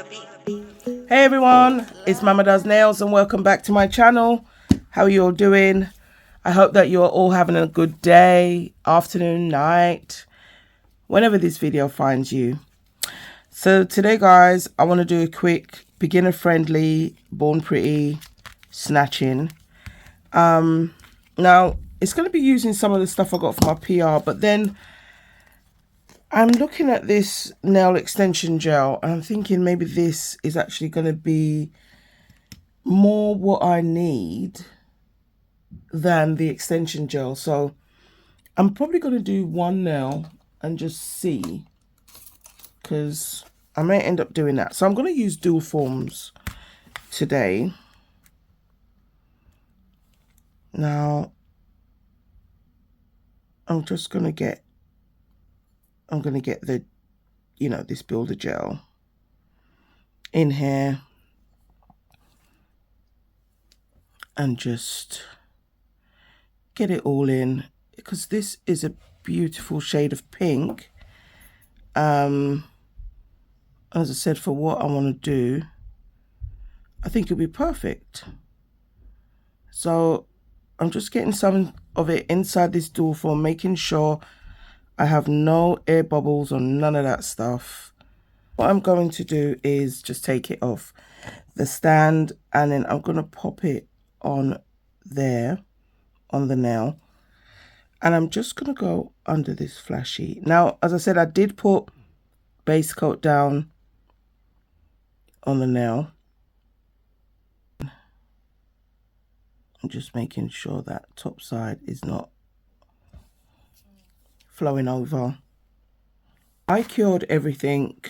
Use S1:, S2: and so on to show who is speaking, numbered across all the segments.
S1: Hey everyone, it's Mama Does Nails and welcome back to my channel. How are you all doing? I hope that you are all having a good day, afternoon, night, whenever this video finds you. So today guys, I want to do a quick beginner friendly Born Pretty snatching. Now it's going to be using some of the stuff I got for my PR, but then I'm looking at this nail extension gel and I'm thinking maybe this is actually going to be more what I need than the extension gel. So I'm probably going to do one nail and just see, because I may end up doing that. So I'm going to use dual forms today. Now I'm going to get the, this builder gel in here and just get it all in, because this is a beautiful shade of pink. As I said, for what I want to do, I think it'll be perfect. So I'm just getting some of it inside this dual form, making sure I have no air bubbles or none of that stuff. What I'm going to do is just take it off the stand and then I'm going to pop it on there on the nail, and I'm just going to go under this flashy. Now, as I said, I did put base coat down on the nail. I'm just making sure that top side is not flowing over. I cured everything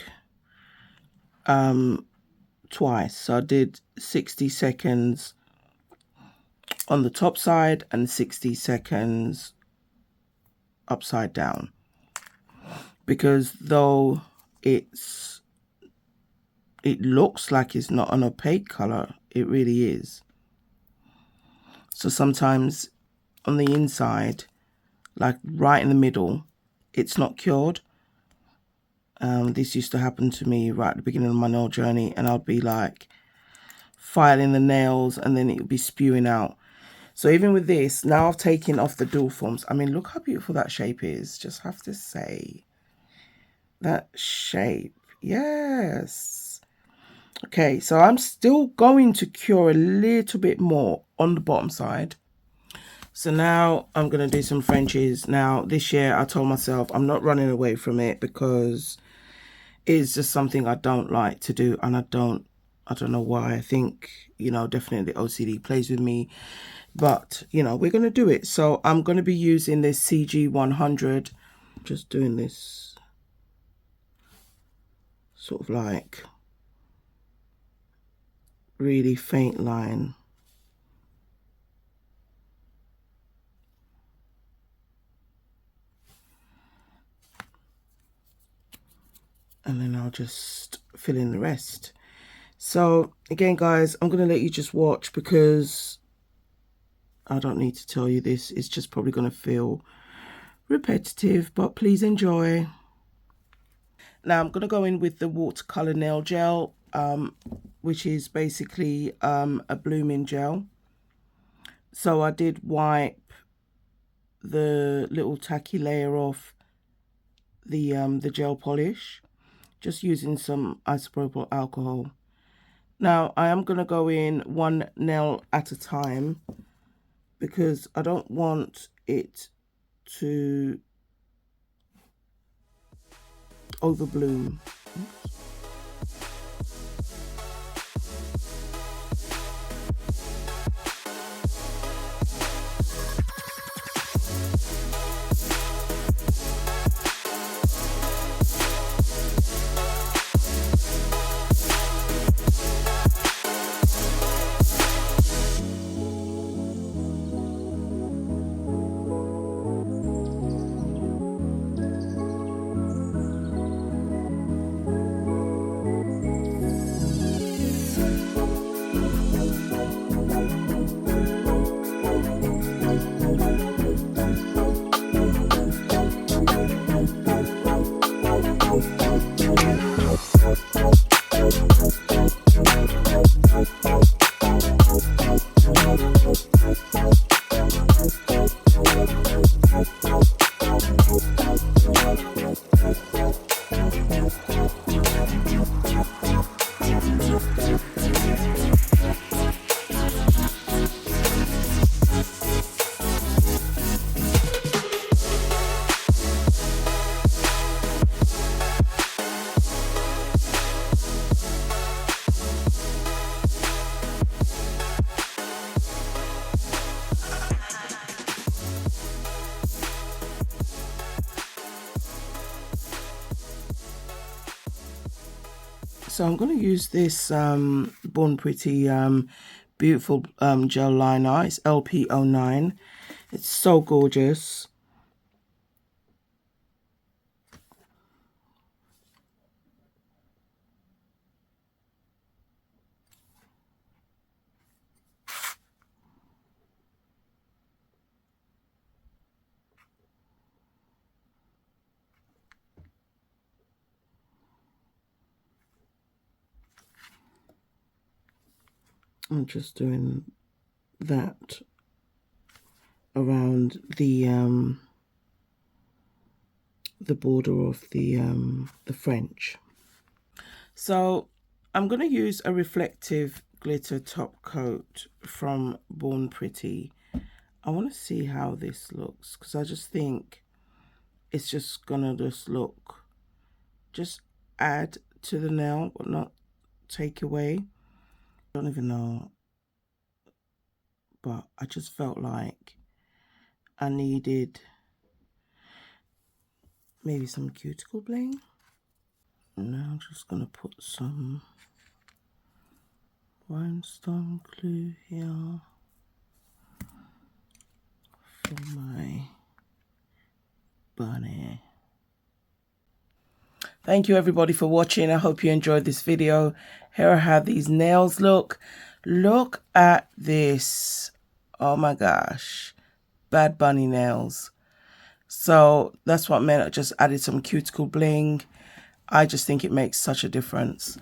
S1: twice. So I did 60 seconds on the top side and 60 seconds upside down, because though it looks like it's not an opaque color, it really is. So sometimes on the inside, like right in the middle, it's not cured. This used to happen to me right at the beginning of my nail journey, and I'd be like filing the nails and then it would be spewing out. So even with this, now I've taken off the dual forms. I mean, look how beautiful that shape is. Just have to say, that shape, yes. Okay, so I'm still going to cure a little bit more on the bottom side. So now I'm going to do some Frenches. Now this year I told myself I'm not running away from it, because it's just something I don't like to do, and I don't know why. I think, definitely OCD plays with me, but we're going to do it. So I'm going to be using this CG 100, just doing this sort of like really faint line. And then I'll just fill in the rest. So again, guys, I'm going to let you just watch, because I don't need to tell you this. It's just probably going to feel repetitive, but please enjoy. Now I'm going to go in with the watercolor nail gel, which is basically a blooming gel. So I did wipe the little tacky layer off the gel polish, just using some isopropyl alcohol. Now I am going to go in one nail at a time, because I don't want it to overbloom. So I'm going to use this Born Pretty beautiful gel liner. It's LP09. It's so gorgeous. I'm just doing that around the border of the French. So I'm going to use a reflective glitter top coat from Born Pretty. I want to see how this looks because I just think it's just gonna just add to the nail but not take away. I don't even know, but I just felt like I needed maybe some cuticle bling. Now I'm just gonna put some rhinestone glue here for my bunny. Thank you everybody for watching. I hope you enjoyed this video. Here are how these nails look. Look at this. Oh my gosh. Bad Bunny nails. So that's what meant I just added some cuticle bling. I just think it makes such a difference.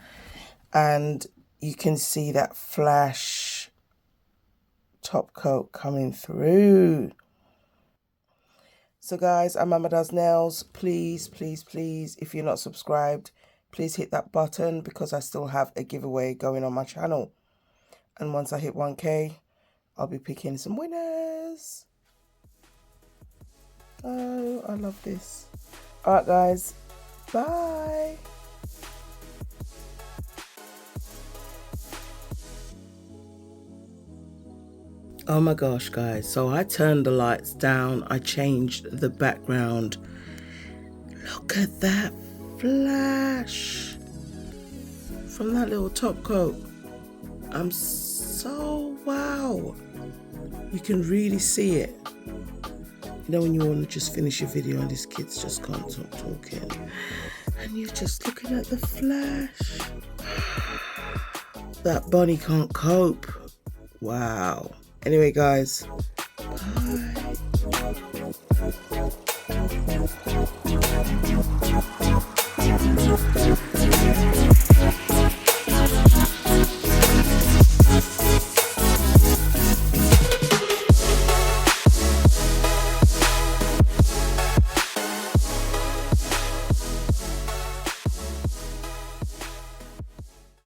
S1: And you can see that flash top coat coming through. So guys, I'm Mama Does Nails. Please, please, please, if you're not subscribed, please hit that button because I still have a giveaway going on my channel. And once I hit 1K, I'll be picking some winners. Oh, I love this. Alright guys, bye. Oh my gosh guys, so I turned the lights down, I changed the background. Look at that flash from that little top coat. I'm so wow. You can really see it. You know when you want to just finish your video and these kids just can't stop talking. And you're just looking at the flash. That bunny can't cope. Wow. Anyway, guys, bye.